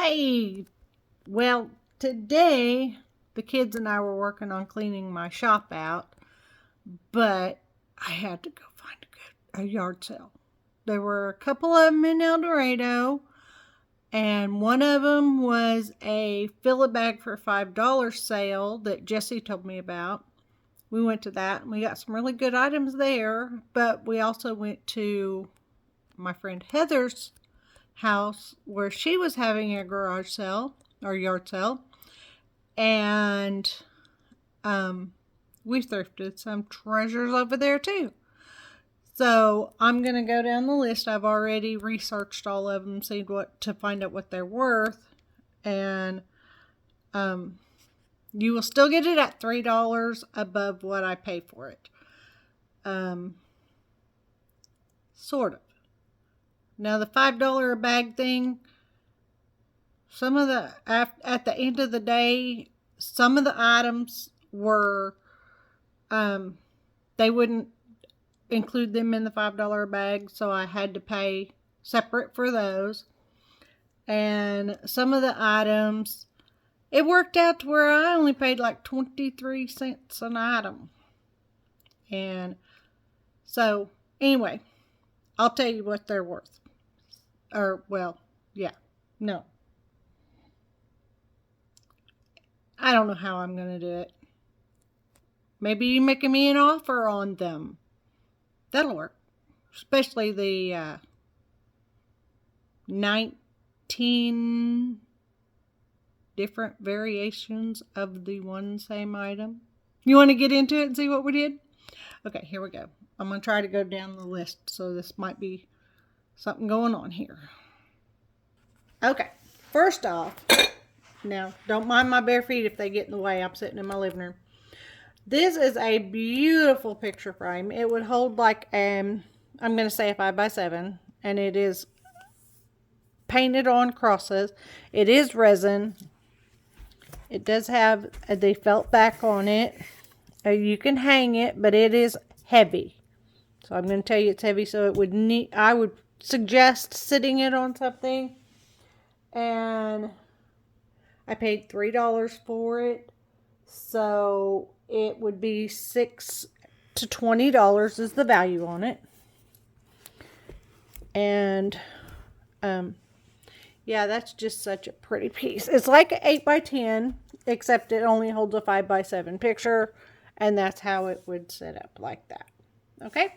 Hey, well, today the kids and I were working on cleaning my shop out, but I had to go find a yard sale. There were a couple of them in El Dorado, and one of them was a fill a bag for $5 sale that Jessie told me about. We went to that and we got some really good items there, but we also went to my friend Heather's house where she was having a garage sale or yard sale, and we thrifted some treasures over there too. So I'm gonna go down the list. I've already researched all of them, see what to find out what they're worth, and you will still get it at $3 above what I pay for it. Sort of. Now the $5 a bag thing, some of the, at the end of the day, some of the items were, they wouldn't include them in the $5 a bag, so I had to pay separate for those. And some of the items, it worked out to where I only paid like 23 cents an item. And so, anyway, I'll tell you what they're worth. Or, well, yeah, no. I don't know how I'm going to do it. Maybe you making me an offer on them. That'll work. Especially the 19 different variations of the one same item. You want to get into it and see what we did? Okay, here we go. I'm going to try to go down the list, so this might be something going on here. Okay, first off, now don't mind my bare feet if they get in the way. I'm sitting in my living room. This is a beautiful picture frame. It would hold like, I'm going to say a 5x7, and it is painted on crosses. It is resin. It does have the felt back on it. You can hang it, but it is heavy. So I'm going to tell you it's heavy, so it would need, I would suggest sitting it on something. And I paid $3 for it, so it would be $6 to $20 is the value on it. And yeah, that's just such a pretty piece. It's like an 8x10, except it only holds a 5x7 picture, and that's how it would set up, like that. Okay,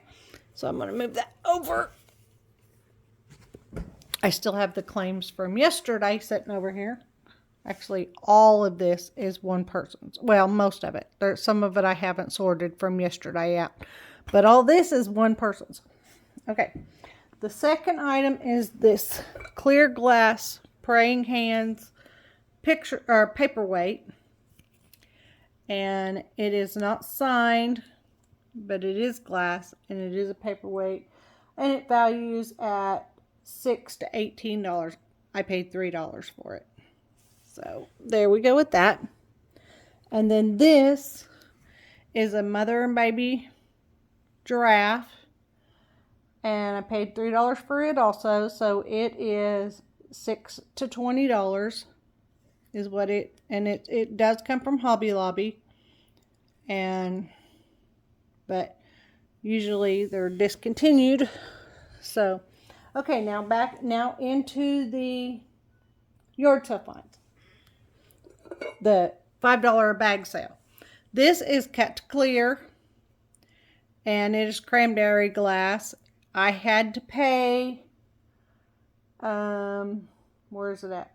so I'm going to move that over. I still have the claims from yesterday sitting over here. Actually, all of this is one person's. Well, most of it. There's some of it I haven't sorted from yesterday out. But all this is one person's. Okay. The second item is this clear glass praying hands picture or paperweight. And it is not signed, but it is glass and it is a paperweight. And it values at $6 to $18. I paid $3 for it. So there we go with that. And then this is a mother and baby giraffe. And I paid $3 for it also. So it is $6 to $20 is what it, and it does come from Hobby Lobby. But usually they're discontinued. So okay, now into the yard sale finds. The $5 a bag sale. This is cut clear, and it is cranberry glass. I had to pay, where is it at?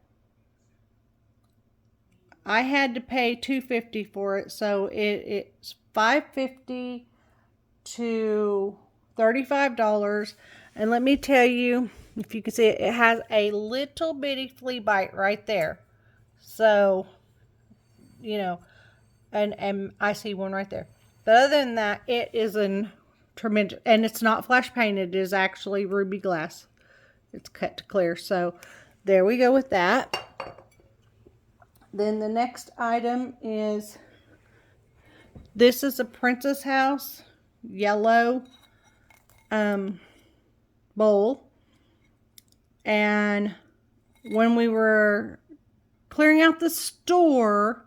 I had to pay $2.50 for it, so it's $5.50 to $35. And let me tell you, if you can see it, it has a little bitty flea bite right there. So, you know, and I see one right there. But other than that, it is a tremendous, and it's not flash painted. It is actually ruby glass. It's cut to clear. So there we go with that. Then the next item is, this is a Princess House yellow bowl, and when we were clearing out the store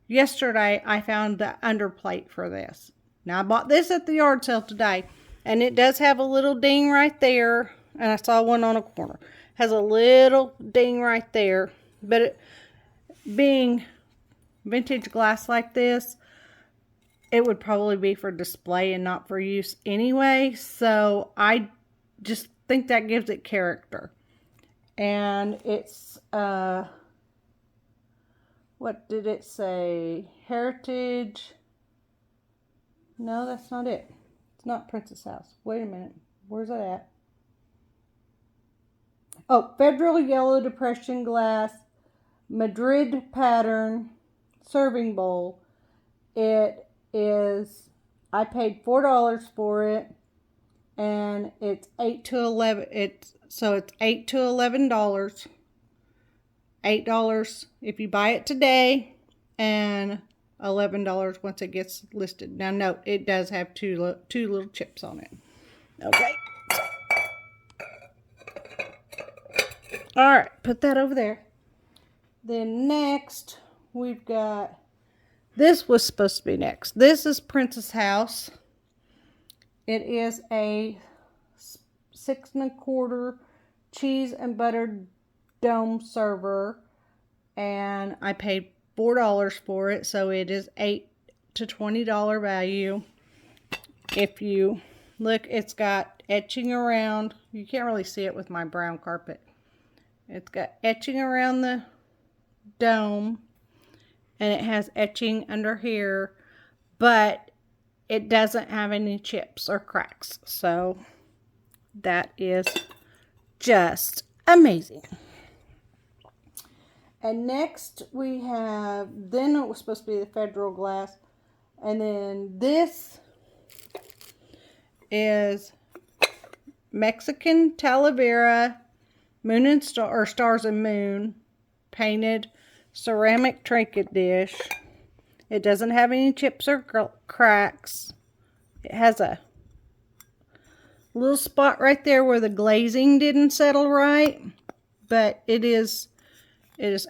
yesterday, I found the underplate for this. Now, I bought this at the yard sale today, and it does have a little ding right there, and I saw one on a corner. Has a little ding right there, but it, being vintage glass like this, it would probably be for display and not for use anyway, so I just think that gives it character. And it's, what did it say? Heritage. No, that's not it. It's not Princess House. Wait a minute. Where's it at? Oh, Federal Yellow Depression glass, Madrid pattern, serving bowl. It is, I paid $4 for it, and it's $8 to $11. It's $8 to $11. $8 if you buy it today, and $11 once it gets listed. Now, note, it does have two little chips on it. Okay. All right, put that over there. Then next, we've got, this was supposed to be next. This is Princess House. It is a 6 1/4 cheese and butter dome server, and I paid $4 for it, so it is $8 to $20 value. If you look, it's got etching around. You can't really see it with my brown carpet. It's got etching around the dome, and it has etching under here, but it doesn't have any chips or cracks, so that is just amazing. And next we have, then it was supposed to be the Federal glass, and then this is Mexican Talavera Moon and Star, or Stars and Moon painted ceramic trinket dish. It doesn't have any chips or cracks. It has a little spot right there where the glazing didn't settle right, but it is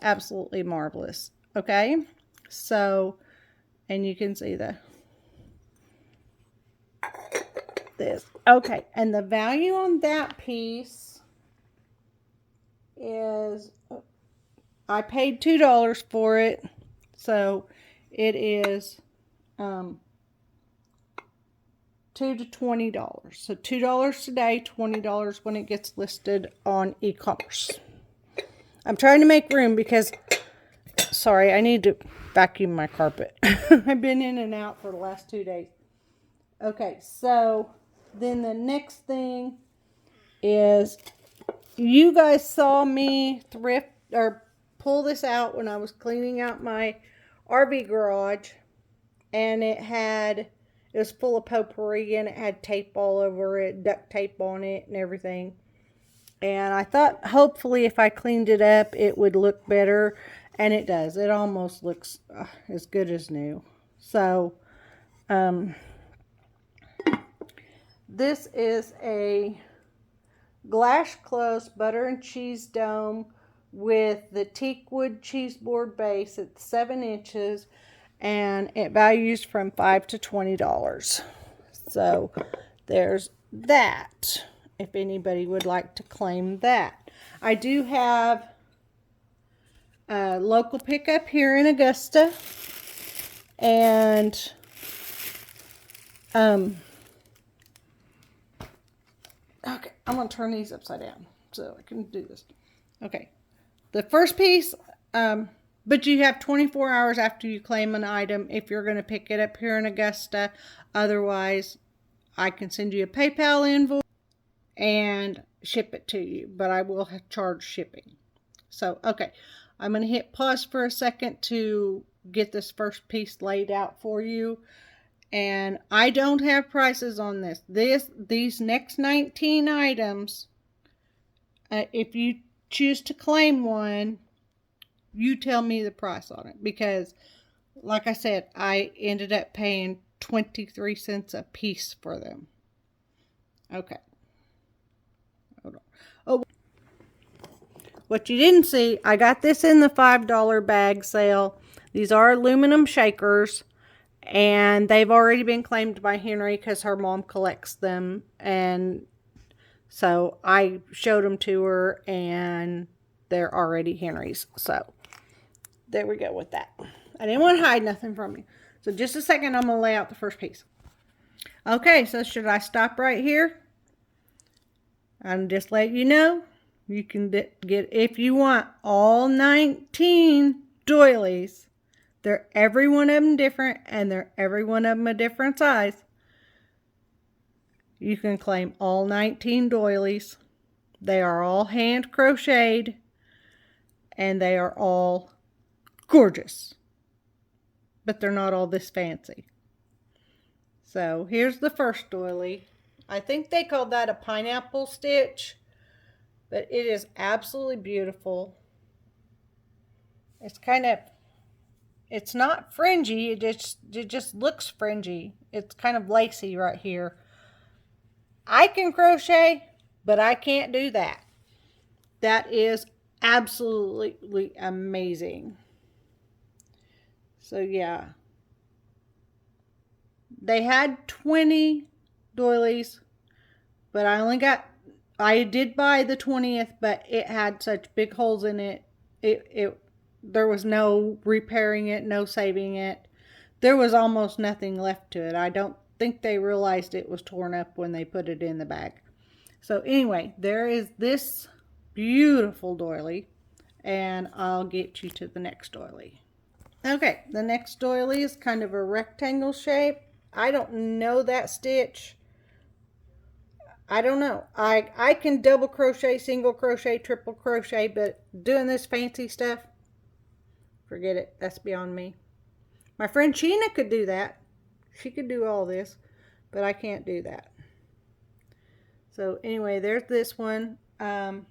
absolutely marvelous. Okay, so, and you can see this. Okay, and the value on that piece is, I paid $2 for it, so it is $2 to $20. So $2 today, $20 when it gets listed on e-commerce. I'm trying to make room because, sorry, I need to vacuum my carpet. I've been in and out for the last 2 days. Okay, so then the next thing is, you guys saw me thrift or pull this out when I was cleaning out my RV garage, and it was full of potpourri, and it had tape all over it, duct tape on it and everything. And I thought hopefully if I cleaned it up, it would look better. And it does. It almost looks as good as new. So, this is a glass close butter and cheese dome with the teak wood cheese board base. It's 7 inches, and it values from $5 to $20. So, there's that, if anybody would like to claim that. I do have a local pickup here in Augusta, and okay, I'm going to turn these upside down so I can do this. Okay, the first piece, but you have 24 hours after you claim an item if you're going to pick it up here in Augusta. Otherwise, I can send you a PayPal invoice and ship it to you, but I will charge shipping. So, okay, I'm going to hit pause for a second to get this first piece laid out for you. And I don't have prices on this. These next 19 items, if you choose to claim one, you tell me the price on it. Because, like I said, I ended up paying 23 cents a piece for them. Okay. Hold on. Oh, what you didn't see, I got this in the $5 bag sale. These are aluminum shakers, and they've already been claimed by Henry because her mom collects them. And so I showed them to her, and they're already Henry's. So there we go with that. I didn't want to hide nothing from you. So just a second, I'm going to lay out the first piece. Okay, so should I stop right here? I'm just letting you know, you can get, if you want, all 19 doilies. They're every one of them different, and they're every one of them a different size. You can claim all 19 doilies. They are all hand crocheted, and they are all gorgeous. But they're not all this fancy. So here's the first doily. I think they called that a pineapple stitch, but it is absolutely beautiful. It's kind of, it's not fringy, it just looks fringy. It's kind of lacy right here. I can crochet, but I can't do that. That is absolutely amazing. So yeah. They had 20 doilies, but I did buy the 20th, but it had such big holes in it. There was no repairing it, no saving it. There was almost nothing left to it. I don't think they realized it was torn up when they put it in the bag. So anyway, there is this beautiful doily, and I'll get you to the next doily. Okay, the next doily is kind of a rectangle shape. I don't know that stitch. I don't know. I can double crochet, single crochet, triple crochet, but doing this fancy stuff, forget it. That's beyond me. My friend Sheena could do that. She could do all this, but I can't do that. So anyway, there's this one. I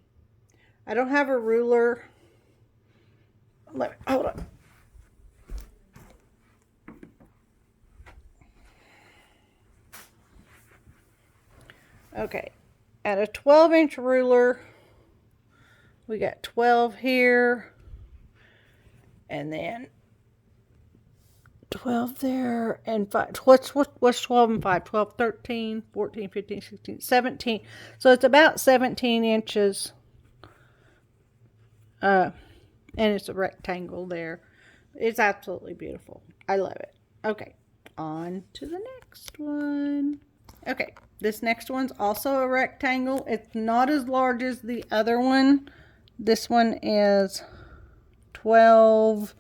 don't have a ruler. Hold on. Okay, at a 12-inch ruler, we got 12 here, and then 12 there, and 5. What's 12 and 5? 12, 13, 14, 15, 16, 17. So it's about 17 inches, and it's a rectangle there. It's absolutely beautiful. I love it. Okay, on to the next one. Okay, this next one's also a rectangle. It's not as large as the other one. This one is 12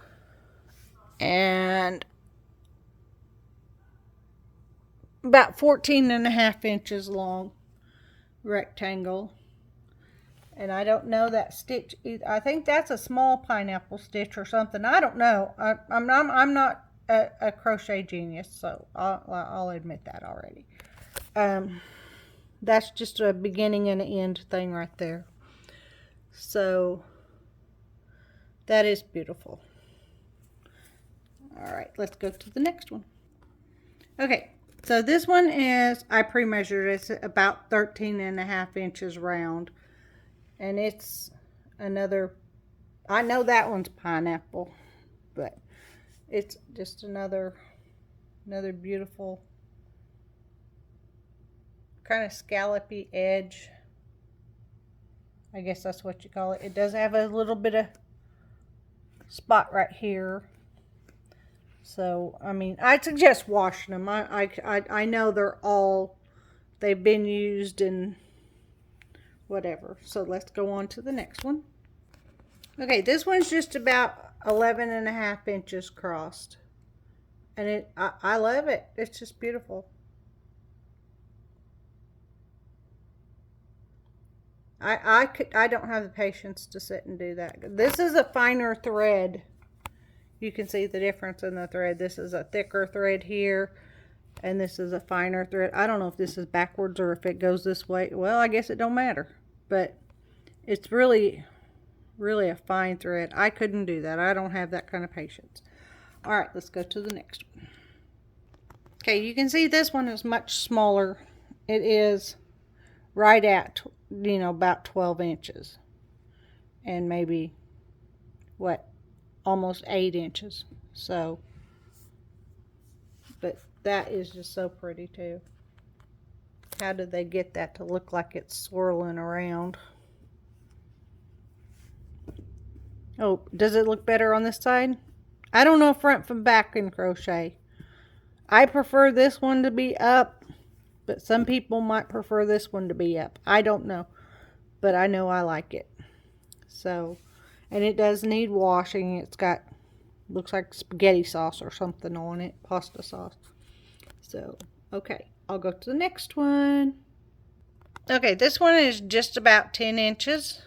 and about 14.5 inches long rectangle. And I don't know that stitch either. I think that's a small pineapple stitch or something. I don't know. I'm not a crochet genius, so I'll admit that already. That's just a beginning and an end thing right there. So that is beautiful. All right, let's go to the next one. Okay, so this one is, I pre-measured it. It's about 13.5 inches round, and it's another, I know that one's pineapple, but it's just another beautiful kind of scallopy edge. I guess that's what you call it. It does have a little bit of spot right here. So, I mean, I'd suggest washing them. I know they've been used and whatever. So let's go on to the next one. Okay, this one's just about 11.5 inches crossed. And I love it. It's just beautiful. I don't have the patience to sit and do that. This is a finer thread. You can see the difference in the thread. This is a thicker thread here, and this is a finer thread. I don't know if this is backwards or if it goes this way. Well, I guess it don't matter, but it's really a fine thread. I couldn't do that. I don't have that kind of patience. All right, let's go to the next one. Okay, you can see this one is much smaller. It is right at, about 12 inches. and maybe, what, almost 8 inches. So, but that is just so pretty too. How did they get that to look like it's swirling around? Oh, does it look better on this side? I don't know front from back in crochet. I prefer this one to be up, but some people might prefer this one to be up. I don't know, but I know I like it. So, and it does need washing. It's got, looks like spaghetti sauce or something on it, pasta sauce. So, okay, I'll go to the next one. Okay, this one is just about 10 inches.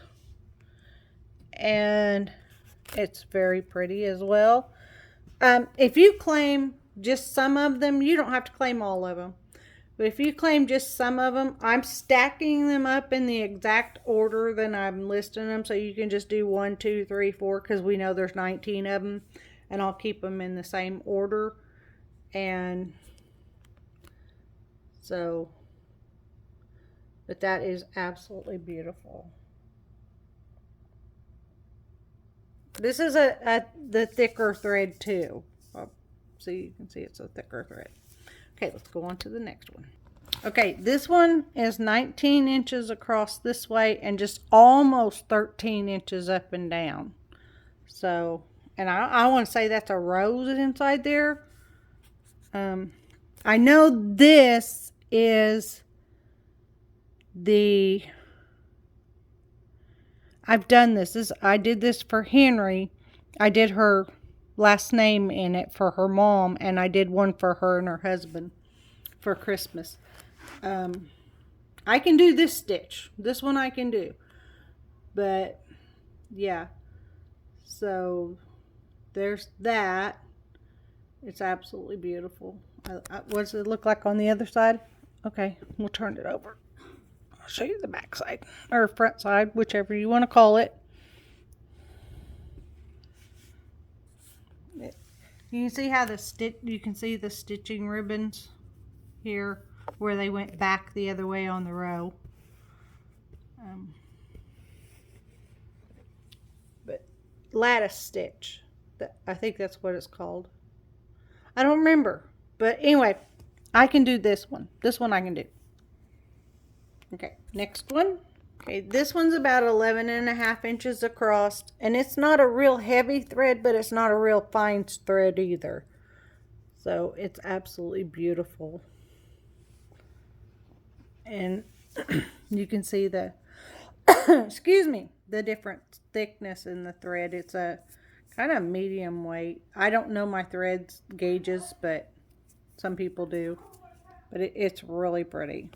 And it's very pretty as well. If you claim just some of them, you don't have to claim all of them. But if you claim just some of them, I'm stacking them up in the exact order that I'm listing them. So you can just do 1, 2, 3, 4, because we know there's 19 of them. And I'll keep them in the same order. And so, but that is absolutely beautiful. This is the thicker thread too. So you can see it's a thicker thread. Okay, let's go on to the next one. Okay, this one is 19 inches across this way and just almost 13 inches up and down. So, and I want to say that's a rose inside there. I know this is the, I've done this. I did this for Henry. I did her last name in it for her mom, and I did one for her and her husband for Christmas. I can do this stitch. This one I can do. But, yeah. So, there's that. It's absolutely beautiful. What does it look like on the other side? Okay, we'll turn it over. I'll show you the back side, or front side, whichever you want to call it. You can see how you can see the stitching ribbons here where they went back the other way on the row. But lattice stitch, I think that's what it's called. I don't remember, but anyway, I can do this one. This one I can do. Okay, next one. Okay, this one's about 11.5 inches across, and it's not a real heavy thread, but it's not a real fine thread either. So it's absolutely beautiful. And you can see the, excuse me, the different thickness in the thread. It's a kind of medium weight. I don't know my threads gauges, but some people do. But it's really pretty.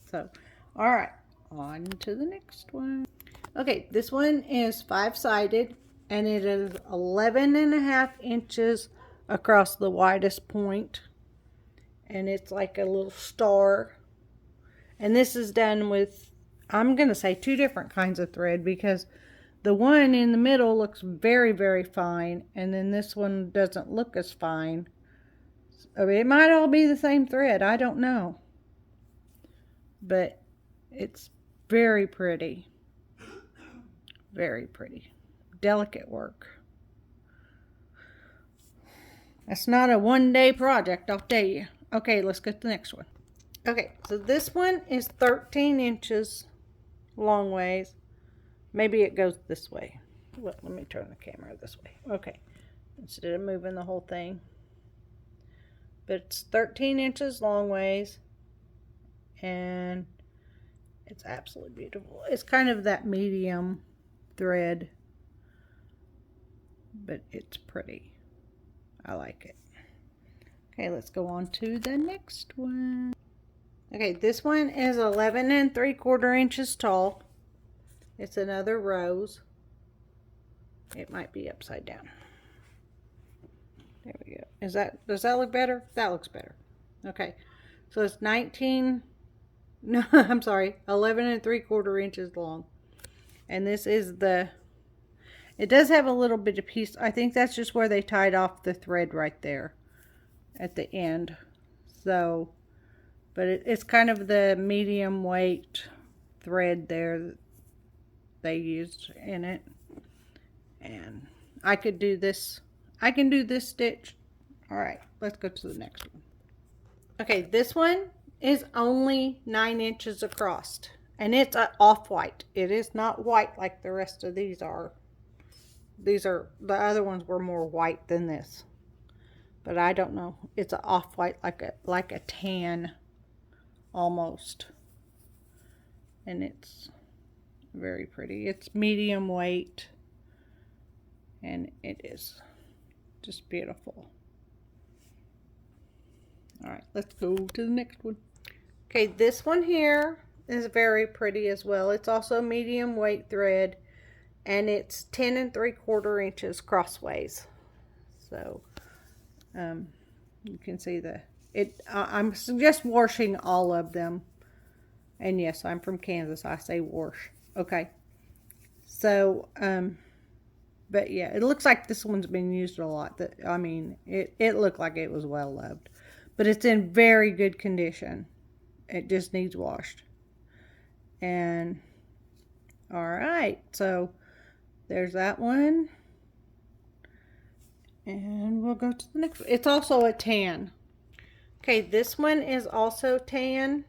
So, all right, on to the next one. Okay, this one is 5-sided, and it is 11.5 inches across the widest point. And it's like a little star. And this is done with, I'm going to say 2 different kinds of thread, because the one in the middle looks very, very fine, and then this one doesn't look as fine. I mean, it might all be the same thread, I don't know. But it's very pretty. Very pretty. Delicate work. That's not a one-day project, I'll tell you. Okay, let's get to the next one. Okay, so this one is 13 inches long ways. Maybe it goes this way. Well, let me turn the camera this way. Okay, instead of moving the whole thing. But it's 13 inches long ways. And it's absolutely beautiful. It's kind of that medium thread, but it's pretty. I like it. Okay, let's go on to the next one. Okay, this one is 11 3/4 inches tall. It's another rose. It might be upside down. There we go. Does that look better? That looks better. Okay, so it's 11 3/4 inches long. And this is it does have a little bit of piece. I think that's just where they tied off the thread right there at the end. So, but it's kind of the medium weight thread there. they used in it. And I could do this. I can do this stitch. All right, let's go to the next one. Okay, this one is only 9 inches across, and it's an off-white. It is not white like the rest of these are. These are, the other ones were more white than this, but I don't know. It's an off-white, like a tan almost, and it's very pretty. It's medium weight, and it is just beautiful. All right, let's go to the next one. Okay, this one here is very pretty as well. It's also medium weight thread, and it's 10 3/4 inches crossways. So you can see I'm just washing all of them. And yes, I'm from Kansas. I say wash. Okay. So but yeah, it looks like this one's been used a lot. I mean, it looked like it was well loved. But it's in very good condition. It just needs washed. And all right, so there's that one. And we'll go to the next one. It's also a tan. Okay, this one is also tan.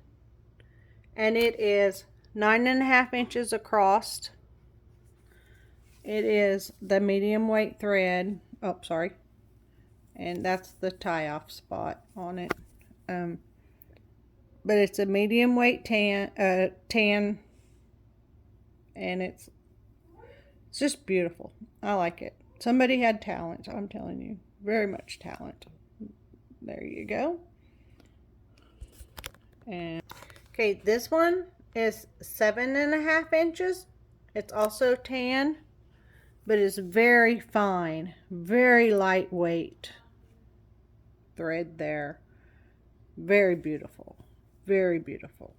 And it is 9.5 inches across. It is the medium weight thread. Oh, sorry. And that's the tie-off spot on it. But it's a medium weight tan, and it's just beautiful. I like it. Somebody had talent, I'm telling you. Very much talent. There you go. And okay, this one is 7.5 inches. It's also tan, but it's very fine, very lightweight thread there. Very beautiful. Very beautiful.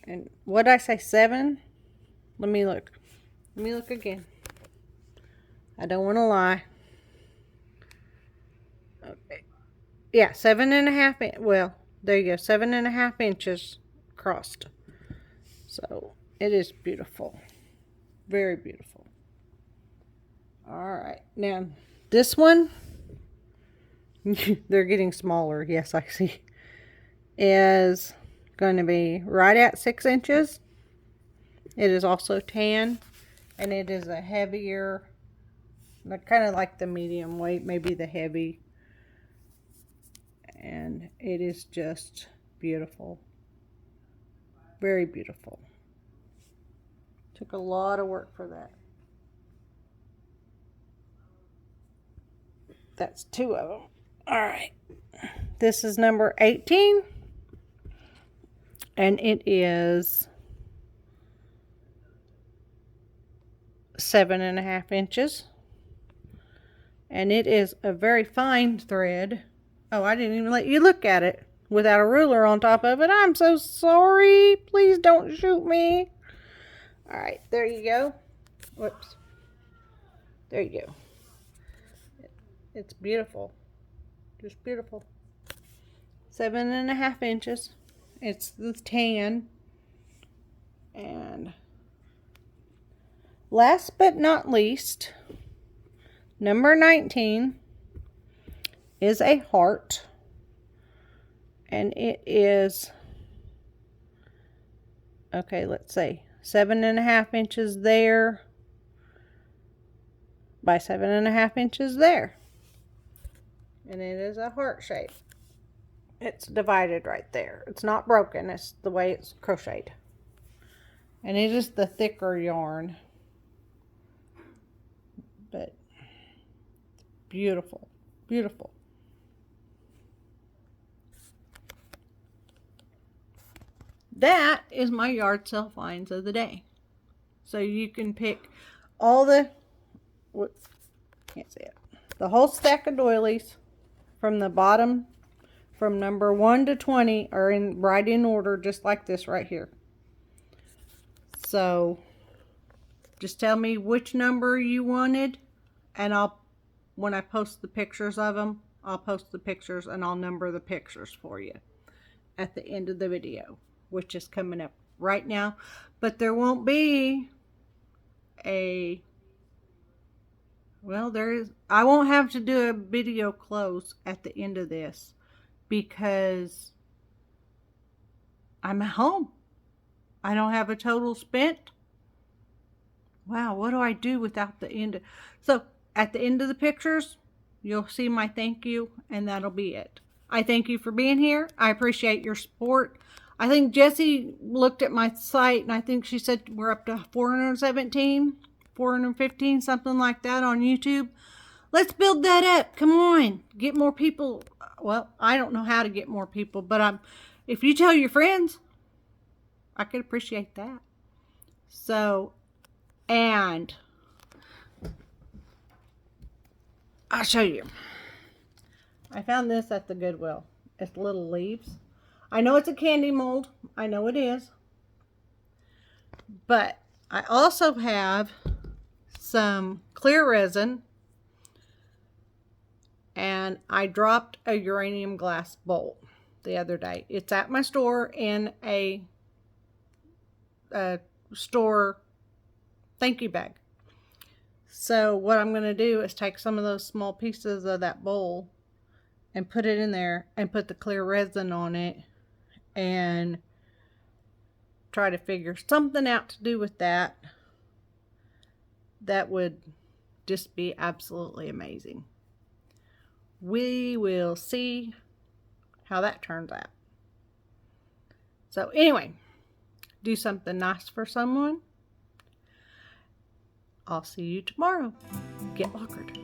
And what did I say, 7? Let me look. Let me look again. I don't want to lie. Okay. Yeah, 7.5. Well, there you go. 7.5 inches crossed. So it is beautiful. Very beautiful. All right. Now, this one, they're getting smaller. Yes, I see. Is going to be right at 6 inches. It is also tan, and it is a heavier, kind of like the medium weight, maybe the heavy. And it is just beautiful. Very beautiful. Took a lot of work for that. That's 2 of them. All right. This is number 18. And it is 7.5 inches. And it is a very fine thread. Oh, I didn't even let you look at it without a ruler on top of it. I'm so sorry. Please don't shoot me. All right, there you go. Whoops. There you go. It's beautiful. Just beautiful. 7.5 inches. It's the tan. And last but not least, number 19 is a heart. And it is, okay, let's see, 7.5 inches there by 7.5 inches there. And it is a heart shape. It's divided right there. It's not broken. It's the way it's crocheted. And it is the thicker yarn. But beautiful. Beautiful. That is my yard sale finds of the day. So you can pick all the, can't see it, the whole stack of doilies from the bottom, from number 1 to 20 are right in order, just like this right here. So just tell me which number you wanted, and when I post the pictures of them, I'll post the pictures and I'll number the pictures for you at the end of the video, which is coming up right now, but there won't be I won't have to do a video close at the end of this because I'm at home. I don't have a total spent. Wow, what do I do without the end? So at the end of the pictures, you'll see my thank you, and that'll be it. I thank you for being here. I appreciate your support. I think Jessie looked at my site, and I think she said we're up to 417, 415, something like that on YouTube. Let's build that up. Come on. Get more people. Well, I don't know how to get more people, but if you tell your friends, I could appreciate that. So, and I'll show you. I found this at the Goodwill. It's little leaves. I know it's a candy mold. I know it is. But I also have some clear resin. And I dropped a uranium glass bowl the other day. It's at my store in a store thank you bag. So what I'm going to do is take some of those small pieces of that bowl and put it in there and put the clear resin on it and try to figure something out to do with that. That would just be absolutely amazing. We will see how that turns out. So anyway, do something nice for someone. I'll see you tomorrow. Get lockered.